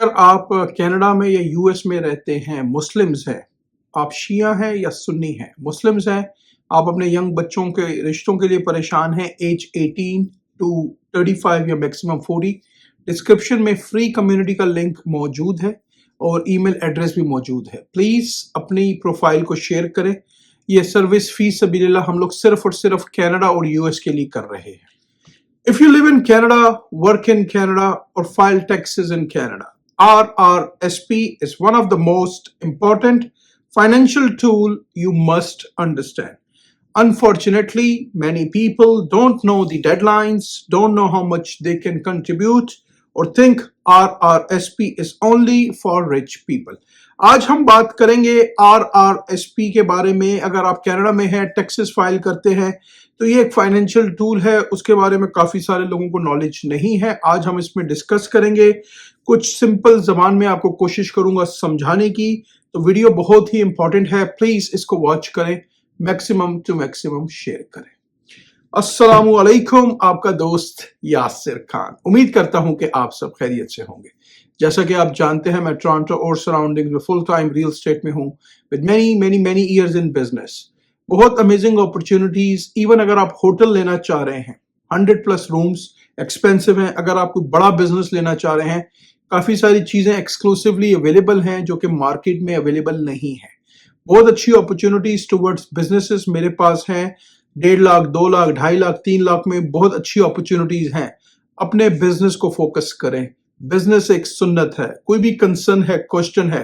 अगर आप कनाडा में या यूएस में रहते हैं, मुस्लिम्स हैं, आप शिया हैं या सुन्नी हैं, मुस्लिम्स हैं, आप अपने यंग बच्चों के रिश्तों के लिए परेशान हैं, एज 18 टू 35 या मैक्सिमम 40, डिस्क्रिप्शन में फ्री कम्युनिटी का लिंक मौजूद है और ईमेल एड्रेस भी मौजूद है। प्लीज़ अपनी प्रोफाइल को शेयर करें। ये सर्विस फी सबीलिल्लाह हम लोग सिर्फ और सिर्फ कनाडा और यूएस के लिए कर रहे हैं। If you live in Canada, work in Canada, or file taxes in Canada, RRSP is one of the most important financial tool you must understand. Unfortunately, many people don't know the deadlines, don't know how much they can contribute, or think RRSP is only for rich people. आज हम बात करेंगे RRSP के बारे में। अगर आप Canada में हैं, टैक्सेस फाइल करते हैं, तो ये एक फाइनेंशियल टूल है, उसके बारे में काफ़ी सारे लोगों को नॉलेज नहीं है। आज हम इसमें डिस्कस करेंगे, कुछ सिंपल ज़बान में आपको कोशिश करूंगा समझाने की। तो वीडियो बहुत ही इंपॉर्टेंट है, प्लीज़ इसको वॉच करें, मैक्सिमम टू मैक्सिमम शेयर करें। अस्सलामु अलैकुम, आपका दोस्त यासिर खान। उम्मीद करता हूं कि आप सब खैरियत से होंगे। जैसा कि आप जानते हैं, मैं टोरंटो और सराउंडिंग में फुल टाइम रियल एस्टेट में हूं with many years in business. बहुत अमेजिंग अपॉर्चुनिटीज। इवन अगर आप होटल लेना चाह रहे हैं, 100+ रूम्स एक्सपेंसिव हैं। अगर आप कोई बड़ा बिजनेस लेना चाह रहे हैं, काफ़ी सारी चीज़ें एक्सक्लूसिवली अवेलेबल हैं जो कि मार्केट में अवेलेबल नहीं है। बहुत अच्छी अपॉर्चुनिटीज टुवर्ड्स बिजनेसेस मेरे पास हैं। 1.5 लाख, 2 लाख, 2.5 लाख, 3 लाख में बहुत अच्छी अपॉर्चुनिटीज हैं। अपने बिजनेस को फोकस करें। बिजनेस एक सुन्नत है। कोई भी कंसर्न है, क्वेश्चन है,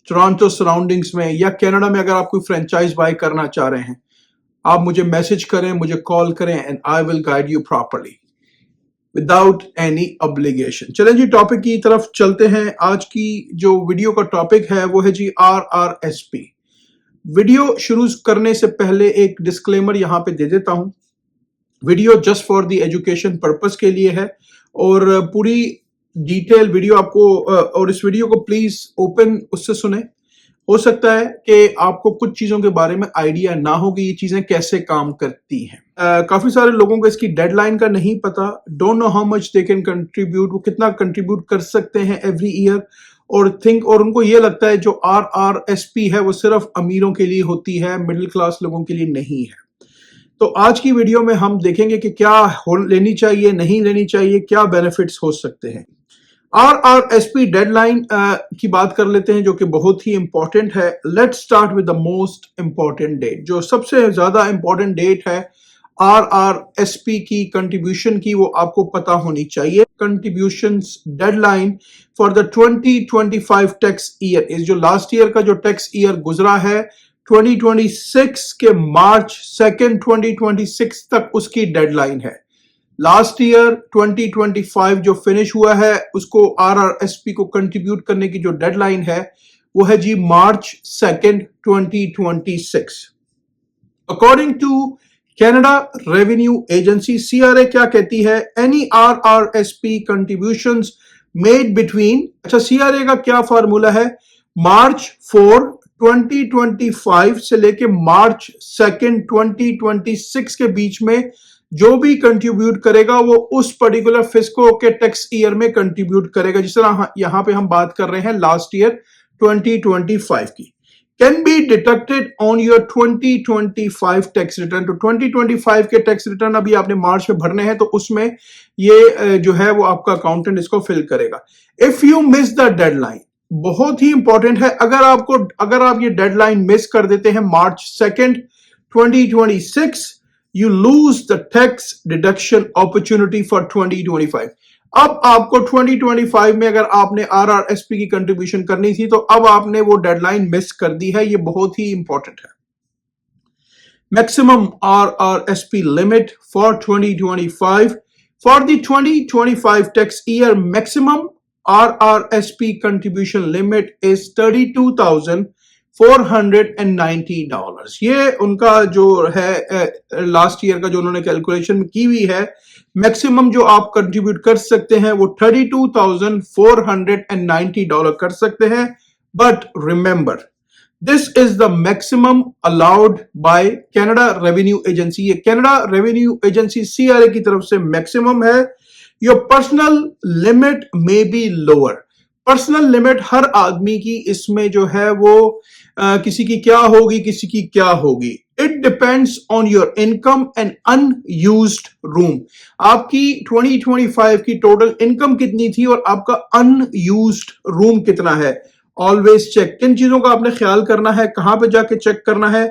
टोरंटो सराउंडिंग्स में या कनाडा में अगर आप कोई फ्रेंचाइज बाय करना चाह रहे हैं, आप मुझे मैसेज करें, मुझे कॉल करें, and I will guide you properly without any obligation. चलें जी, टॉपिक की तरफ चलते हैं। आज की जो वीडियो का टॉपिक है वो है जी RRSP। वीडियो शुरू करने से पहले एक डिस्क्लेमर यहाँ पे दे देता हूँ। Video just for the education purpose के लिए है और पूरी डिटेल वीडियो आपको और इस वीडियो को प्लीज ओपन उससे सुने। हो सकता है कि आपको कुछ चीजों के बारे में आइडिया ना हो कि ये चीजें कैसे काम करती हैं। काफी सारे लोगों को इसकी डेडलाइन का नहीं पता, don't know how much they can contribute, वो कितना कंट्रीब्यूट कर सकते हैं एवरी ईयर, और उनको ये लगता है जो RRSP है वो सिर्फ अमीरों के लिए होती है, मिडिल क्लास लोगों के लिए नहीं है। तो आज की वीडियो में हम देखेंगे कि क्या लेनी चाहिए, नहीं लेनी चाहिए, क्या बेनिफिट्स हो सकते हैं। RRSP डेडलाइन की बात कर लेते हैं जो कि बहुत ही इंपॉर्टेंट है। Let's start with the most important date. जो सबसे ज्यादा इंपॉर्टेंट डेट है RRSP की कंट्रीब्यूशन की, वो आपको पता होनी चाहिए। Contributions deadline for the 2025 tax year इस जो लास्ट ईयर का जो टैक्स ईयर गुजरा है 2026 के मार्च 2 2026 तक उसकी डेडलाइन है। लास्ट ईयर 2025 जो फिनिश हुआ है उसको RRSP को कंट्रीब्यूट करने की जो डेडलाइन है वो है जी March 2 2026। According to Canada Revenue Agency CRA क्या कहती है, any RRSP contributions made between, अच्छा CRA का क्या फार्मूला है, मार्च 4 2025 से लेके मार्च 2 2026 के बीच में जो भी कंट्रीब्यूट करेगा वो उस पर्टिकुलर फिस्को के टैक्स ईयर में कंट्रीब्यूट करेगा। जिस तरह यहां पे हम बात कर रहे हैं लास्ट ईयर 2025 की, can be deducted on your 2025 tax return. तो 2025 के टैक्स रिटर्न अभी आपने मार्च में भरने हैं, तो उसमें ये जो है वो आपका अकाउंटेंट इसको फिल करेगा। If you miss the deadline, बहुत ही इंपॉर्टेंट है, अगर आप ये डेडलाइन मिस कर देते हैं मार्च 2 2026, you lose the tax deduction opportunity for 2025। अब आपको 2025 में अगर आपने RRSP की कंट्रीब्यूशन करनी थी तो अब आपने वो डेडलाइन मिस कर दी है। ये बहुत ही इंपॉर्टेंट है। Maximum RRSP limit for 2025 for the 2025 tax year, maximum RRSP contribution limit is $32,490। ये उनका जो है लास्ट ईयर का जो उन्होंने कैलकुलेशन की हुई है, मैक्सिमम जो आप कंट्रीब्यूट कर सकते हैं वो $32,490 कर सकते हैं। But remember, this is the maximum allowed by Canada Revenue Agency. ये कनाडा रेवेन्यू एजेंसी CRA की तरफ से मैक्सिमम है। Your personal limit may be lower. Personal limit हर आदमी की इसमें जो है वो किसी की क्या होगी, किसी की क्या होगी। It depends on your income and unused room. आपकी 2025 की टोटल इनकम कितनी थी और आपका अनयूज्ड रूम कितना है। Always check. किन चीजों का आपने ख्याल करना है, कहां पे जाके चेक करना है?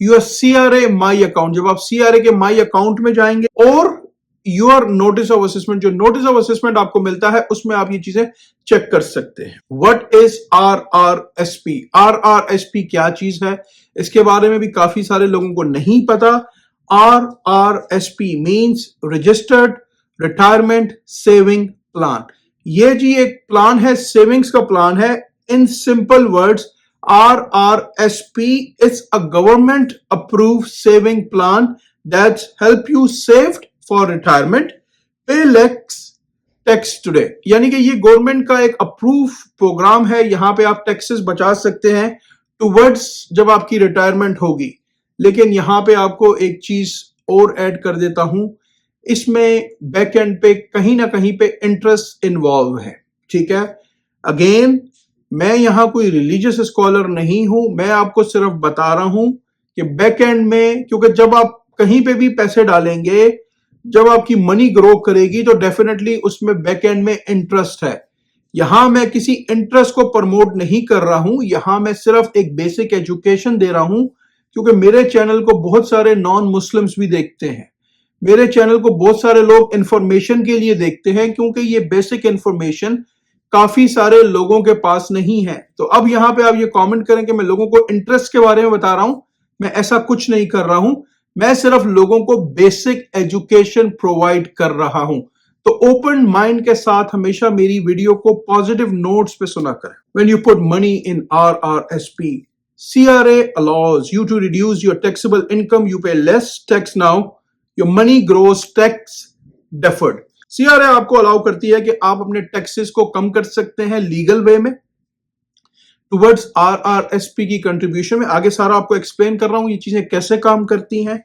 Your CRA my account. जब आप CRA के माई अकाउंट में जाएंगे और योर नोटिस ऑफ असेसमेंट, जो नोटिस ऑफ असेसमेंट आपको मिलता है उसमें आप ये चीजें चेक कर सकते हैं। What is RRSP? RRSP क्या चीज है, इसके बारे में भी काफी सारे लोगों को नहीं पता। RRSP means registered retirement saving plan. ये जी एक प्लान है, सेविंग्स का प्लान है। In simple words, RRSP is a government approved saving plan that help you save for retirement, pay less tax today। यानी कि ये गवर्नमेंट का एक अप्रूव प्रोग्राम है, यहां पे आप टैक्सेस बचा सकते हैं टुवर्ड्स जब आपकी रिटायरमेंट होगी। लेकिन यहां पे आपको एक चीज और ऐड कर देता हूं, इसमें बैक एंड पे कहीं ना कहीं पे इंटरेस्ट इन्वॉल्व है। ठीक है, अगेन मैं यहां कोई रिलीजियस स्कॉलर नहीं हूं, मैं आपको सिर्फ बता रहा हूं कि बैक एंड में, क्योंकि जब आप कहीं पे भी पैसे डालेंगे, जब आपकी मनी ग्रो करेगी तो डेफिनेटली उसमें बैक एंड में इंटरेस्ट है। यहां मैं किसी इंटरेस्ट को प्रमोट नहीं कर रहा हूं, यहां मैं सिर्फ एक बेसिक एजुकेशन दे रहा हूं, क्योंकि मेरे चैनल को बहुत सारे नॉन मुस्लिम्स भी देखते हैं। मेरे चैनल को बहुत सारे लोग इंफॉर्मेशन के लिए देखते हैं, क्योंकि ये बेसिक इंफॉर्मेशन काफी सारे लोगों के पास नहीं है। तो अब यहां पे आप ये कमेंट करें कि मैं लोगों को इंटरेस्ट के बारे में बता रहा हूं, मैं ऐसा कुछ नहीं कर रहा हूं। मैं सिर्फ लोगों को बेसिक एजुकेशन प्रोवाइड कर रहा हूं। तो ओपन माइंड के साथ हमेशा मेरी वीडियो को पॉजिटिव नोट्स पे सुना करें। When you put money in RRSP, CRA allows you to reduce your taxable income. You pay less tax now. Your money grows tax deferred. CRA आपको अलाउ करती है कि आप अपने टैक्सेस को कम कर सकते हैं लीगल वे में टुवर्ड्स RRSP की कंट्रीब्यूशन में। आगे सारा आपको एक्सप्लेन कर रहा हूं ये चीजें कैसे काम करती हैं।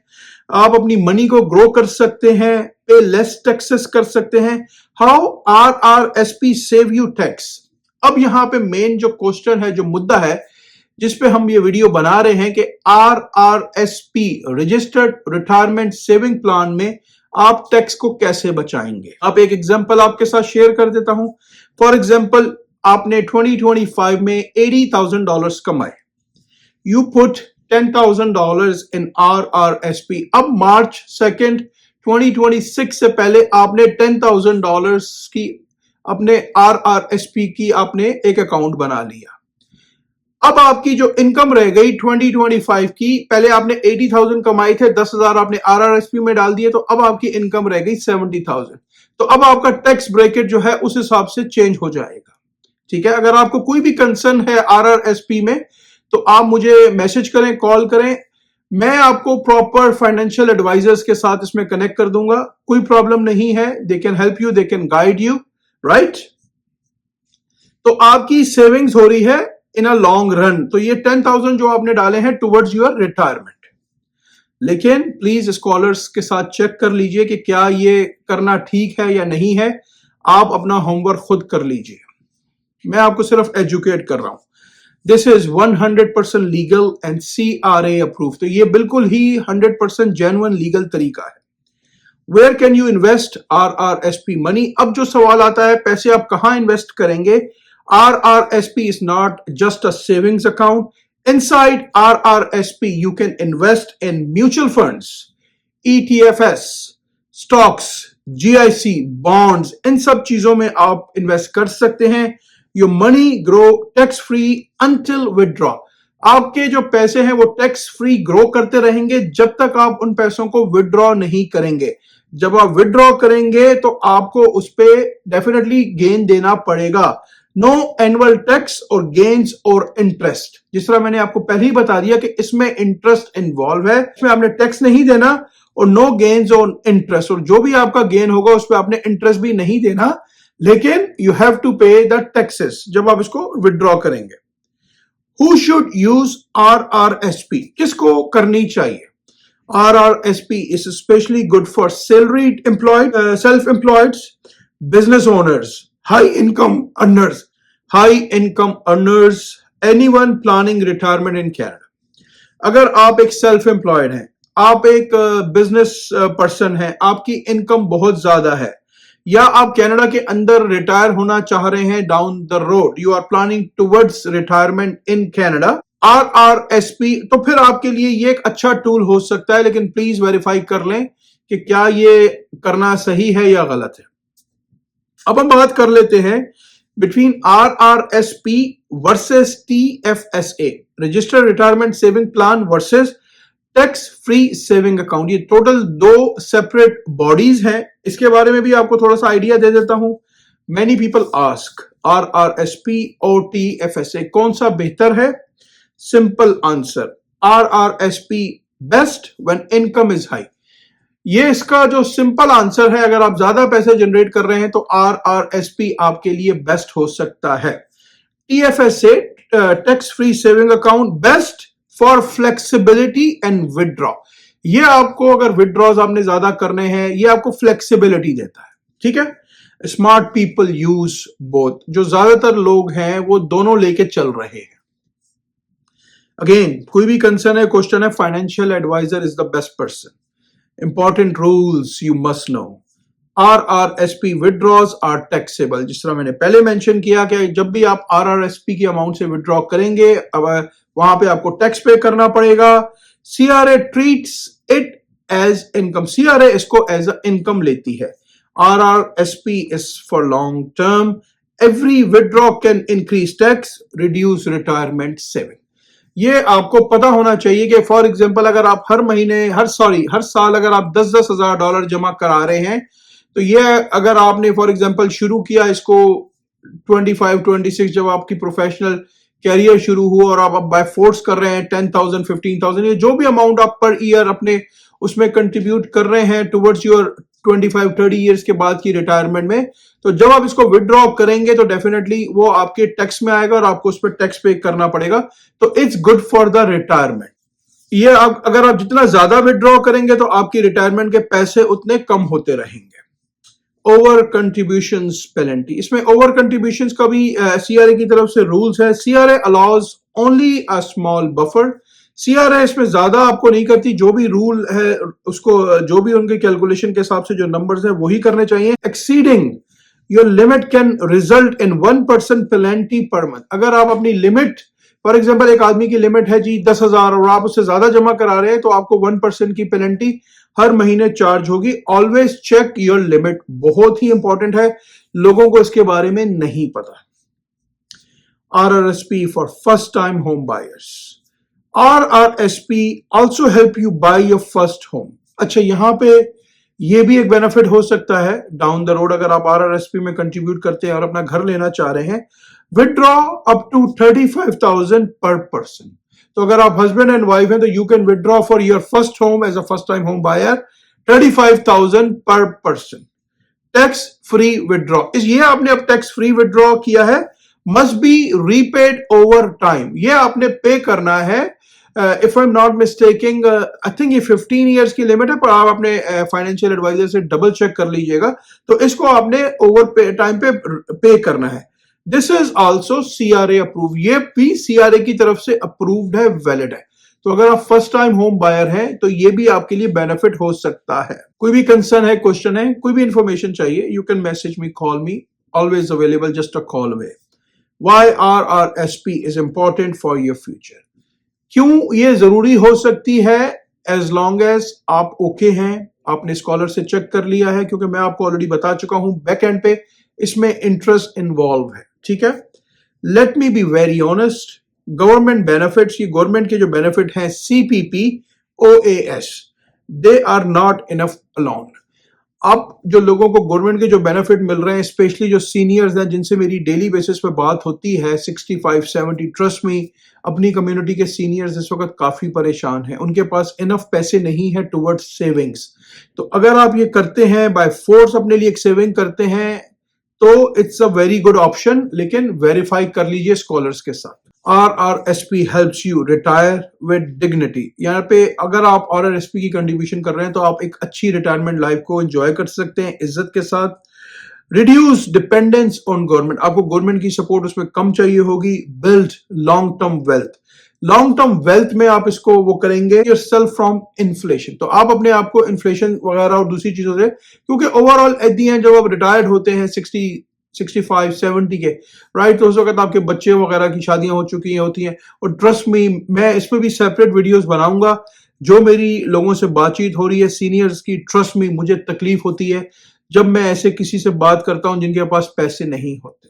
आप अपनी मनी को ग्रो कर सकते हैं, पे लेस टैक्सेस कर सकते हैं। How RRSP save you tax? अब यहां पे मेन जो क्वेश्चन है, जो मुद्दा है जिस पे हम ये वीडियो बना रहे हैं कि RRSP registered retirement saving plan में आप टैक्स को कैसे बचाएंगे। अब एक एग्जांपल आपके साथ शेयर कर देता हूं। फॉर एग्जांपल, आपने 2025 में $80,000 कमाए। You put $10,000 in RRSP। अब मार्च 2nd 2026 से पहले आपने $10,000 की अपने RRSP की आपने एक अकाउंट बना लिया। अब आपकी जो इनकम रह गई 2025 की, पहले आपने 80,000 कमाए थे, 10,000 आपने RRSP में डाल दिए, तो अब आपकी इनकम रह गई 70,000। तो अब आपका टैक्स ब्रैकेट जो है उस हिसाब से चेंज हो जाएगा। ठीक है, अगर आपको कोई भी कंसर्न है RRSP में तो आप मुझे मैसेज करें, कॉल करें, मैं आपको प्रॉपर फाइनेंशियल एडवाइजर्स के साथ इसमें कनेक्ट कर दूंगा। कोई प्रॉब्लम नहीं है, they can help you, they can guide you, right. तो आपकी सेविंग्स हो रही है इन अ लॉन्ग रन। तो ये 10,000 जो आपने डाले हैं टुवर्ड्स योर रिटायरमेंट। लेकिन प्लीज स्कॉलर्स के साथ चेक कर लीजिए कि क्या ये करना ठीक है या नहीं है। आप अपना होमवर्क खुद कर लीजिए, मैं आपको सिर्फ एजुकेट कर रहा हूं। This is 100% legal and CRA approve. तो ये बिल्कुल ही 100% जेन्युइन लीगल तरीका है। Where can you invest RRSP money? अब जो सवाल आता है पैसे आप कहां इन्वेस्ट करेंगे। RRSP is not just a savings account. Inside RRSP, you can invest in mutual funds, ETFs, stocks, GIC, bonds. इन सब चीजों में आप इन्वेस्ट कर सकते हैं। Your money grow tax free until withdraw. आपके जो पैसे हैं वो टैक्स फ्री ग्रो करते रहेंगे जब तक आप उन पैसों को विदड्रॉ नहीं करेंगे। जब आप विदड्रॉ करेंगे तो आपको उस पर डेफिनेटली गेन देना पड़ेगा। नो एनुअल टैक्स और गेन्स और इंटरेस्ट। जिस तरह मैंने आपको पहले ही बता दिया कि इसमें इंटरेस्ट इन्वॉल्व है, इसमें आपने टैक्स नहीं देना, और नो गेन्स और इंटरेस्ट, और जो भी आपका गेन होगा उस पर आपने इंटरेस्ट भी नहीं देना, लेकिन यू हैव टू पे द टैक्सेस जब आप इसको विदड्रॉ करेंगे। Who should use RRSP? किसको करनी चाहिए? RRSP is especially good for salaried employed, self-employed, business owners, high income earners, high income earners, anyone planning retirement in Canada. अगर आप एक सेल्फ एम्प्लॉयड हैं, आप एक बिजनेस पर्सन हैं, आपकी इनकम बहुत ज्यादा है, या आप कनाडा के अंदर रिटायर होना चाह रहे हैं down the road, you are planning towards retirement in Canada, RRSP, तो फिर आपके लिए ये एक अच्छा टूल हो सकता है, लेकिन प्लीज वेरीफाई कर लें कि क्या ये करना सही है या गलत है। अब हम बात कर लेते हैं between RRSP versus TFSA, registered retirement saving plan versus tax free saving account. ये टोटल दो सेपरेट बॉडीज हैं। इसके बारे में भी आपको थोड़ा सा आइडिया दे देता हूं। मैनी पीपल आस्क RRSP और TFSA कौन सा बेहतर है? Simple answer, RRSP best when income is high. ये इसका जो सिंपल आंसर है, अगर आप ज्यादा पैसे जनरेट कर रहे हैं तो RRSP आपके लिए बेस्ट हो सकता है। TFSA tax free saving account best for flexibility and withdraw. ये आपको अगर विदड्रॉज आपने ज्यादा करने हैं, ये आपको फ्लेक्सिबिलिटी देता है। ठीक है, स्मार्ट पीपल यूज बोथ, जो ज्यादातर लोग हैं वो दोनों लेके चल रहे हैं। अगेन कोई भी कंसर्न है, क्वेश्चन है, financial adviser is the best person. Important rules you must know. RRSP withdraws are taxable. जिस तरह मैंने पहले मेंशन किया कि जब भी आप RRSP की अमाउंट से विदड्रॉ करेंगे, अब वहां पे आपको टैक्स पे करना पड़ेगा। CRA treats it as income, CRA इसको एज अ इनकम लेती है। RRSP is for long term. Every withdraw can increase tax, reduce retirement saving. ये आपको पता होना चाहिए कि फॉर एग्जांपल अगर आप हर साल अगर आप 10-10 हजार डॉलर जमा करा रहे हैं, तो ये अगर आपने फॉर एग्जांपल शुरू किया इसको 25-26, जब आपकी प्रोफेशनल कैरियर शुरू हुआ और आप बाय फोर्स कर रहे हैं 10,000 15,000, ये जो भी अमाउंट आप पर ईयर अपने उसमें कंट्रीब्यूट कर रहे हैं टुवर्ड्स योर 25-30 ईयर्स के बाद की रिटायरमेंट में, तो जब आप इसको विदड्रॉ करेंगे तो डेफिनेटली वो आपके टैक्स में आएगा और आपको उस पर टैक्स पे करना पड़ेगा। तो it's good for the retirement. ये अगर आप जितना ज्यादा विदड्रॉ करेंगे तो आपकी रिटायरमेंट के पैसे उतने कम होते रहेंगे। ओवर कंट्रीब्यूशंस पेनल्टी, इसमें ओवर कंट्रीब्यूशंस का भी CRA की तरफ से रूल्स है। CRA allows only a small buffer. CRA इसमें ज्यादा आपको नहीं करती, जो भी रूल है उसको, जो भी उनके कैलकुलेशन के हिसाब से जो नंबर्स हैं वही करने चाहिए। Exceeding your limit can result in 1% penalty per month. अगर आप अपनी लिमिट, फॉर एग्जांपल एक आदमी की लिमिट है जी 10,000 और आप उससे ज्यादा जमा करा रहे हैं, तो आपको 1% की पेनल्टी हर महीने चार्ज होगी। ऑलवेज चेक योर लिमिट, बहुत ही इंपॉर्टेंट है, लोगों को इसके बारे में नहीं पता। RRSP for first time home buyers. RRSP also help you buy your first home। अच्छा, यहां पे ये भी एक बेनिफिट हो सकता है डाउन द रोड, अगर आप RRSP में कंट्रीब्यूट करते हैं और अपना घर लेना चाह रहे हैं। Withdraw up to 35,000 per person. तो अगर आप हस्बैंड एंड वाइफ हैं तो you can withdraw for your first home as a first time home buyer 35,000 per person, tax free withdraw. ये आपने अब टैक्स फ्री विदड्रॉ किया है, must be repaid over time. ये आपने पे करना है। If I am not mistaking, I think ये 15 ईयर्स की लिमिट है, पर आप अपने फाइनेंशियल एडवाइजर से डबल चेक कर लीजिएगा। तो इसको आपने ओवर टाइम पे करना है। This is also CRA approve, ये भी CRA की तरफ से अप्रूव्ड है, वैलिड है। तो अगर आप फर्स्ट टाइम होम बायर हैं तो ये भी आपके लिए बेनिफिट हो सकता है। कोई भी कंसर्न है, क्वेश्चन है, कोई भी इंफॉर्मेशन चाहिए, you can message me, call me, always available, just a call away. Why RRSP is important for your future? क्यों ये जरूरी हो सकती है? एज लॉन्ग एज आप ओके हैं, आपने स्कॉलर से चेक कर लिया है, क्योंकि मैं आपको ऑलरेडी बता चुका हूं बैक एंड पे इसमें इंटरेस्ट इन्वॉल्व है। ठीक है, let me be very honest, government benefits, ये गवर्नमेंट के जो बेनिफिट हैं CPP OAS, they are not enough alone. अब जो लोगों को गवर्नमेंट के जो बेनिफिट मिल रहे हैं, स्पेशली जो सीनियर्स हैं जिनसे मेरी डेली बेसिस पे बात होती है, 65-70, ट्रस्ट मी, अपनी कम्युनिटी के सीनियर्स इस वक्त काफी परेशान हैं, उनके पास इनफ पैसे नहीं है टुवर्ड्स सेविंग्स। तो अगर आप ये करते हैं, बाय फोर्स अपने लिए एक सेविंग करते हैं, तो it's a very good option, लेकिन वेरीफाई कर लीजिए स्कॉलर्स के साथ। RRSP helps you retire with dignity। यहाँ पे अगर आप RRSP की कंट्रीब्यूशन कर रहे हैं तो आप एक अच्छी रिटायरमेंट लाइफ को एंजॉय कर सकते हैं इज्जत के साथ। रिड्यूस डिपेंडेंस ऑन गवर्नमेंट, आपको गवर्नमेंट की सपोर्ट उसमें कम चाहिए होगी। Build long term wealth, long term wealth में आप इसको वो करेंगे योरसेल्फ फ्रॉम इन्फ्लेशन, तो आप अपने आप को इन्फ्लेशन वगैरह और दूसरी चीजों से, क्योंकि ओवरऑल एट दी एंड जब आप रिटायर्ड होते हैं 65-70 के, राइट, तो उस वक्त आपके बच्चे वगैरह की शादियां हो चुकी होती हैं। और ट्रस्ट मी, मैं इसमें भी सेपरेट वीडियोस बनाऊंगा। जो मेरी लोगों से बातचीत हो रही है सीनियर्स की, ट्रस्ट मी मुझे तकलीफ होती है जब मैं ऐसे किसी से बात करता हूं जिनके पास पैसे नहीं होते।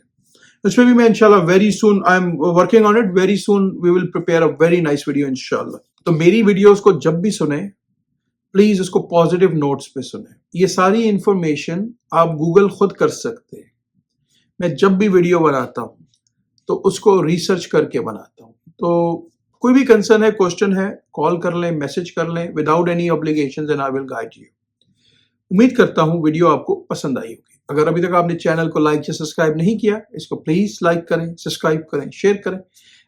इसमें भी मैं इंशाल्लाह very soon, I am working on it, very soon we will prepare a very nice video इंशाल्लाह। तो मेरी वीडियोस को जब भी सुने प्लीज उसको पॉजिटिव नोट्स पे सुने। ये सारी इंफॉर्मेशन आप गूगल खुद कर सकते हैं। मैं जब भी वीडियो बनाता हूं तो उसको रिसर्च करके बनाता हूं। तो कोई भी कंसर्न है, क्वेश्चन है, कॉल कर लें, मैसेज कर लें, without any obligations, and I will guide you. उम्मीद करता हूं वीडियो आपको पसंद आई होगी। अगर अभी तक आपने चैनल को लाइक या सब्सक्राइब नहीं किया, इसको प्लीज लाइक करें, सब्सक्राइब करें, शेयर करें।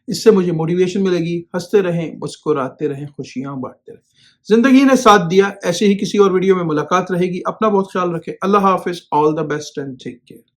इससे मुझे मोटिवेशन मिलेगी। हंसते रहें, मुस्कुराते रहें, खुशियां बांटते रहें। जिंदगी ने साथ दिया, ऐसे ही किसी और वीडियो में मुलाकात रहेगी। अपना बहुत ख्याल रखें। अल्लाह हाफिज, all the best and take care.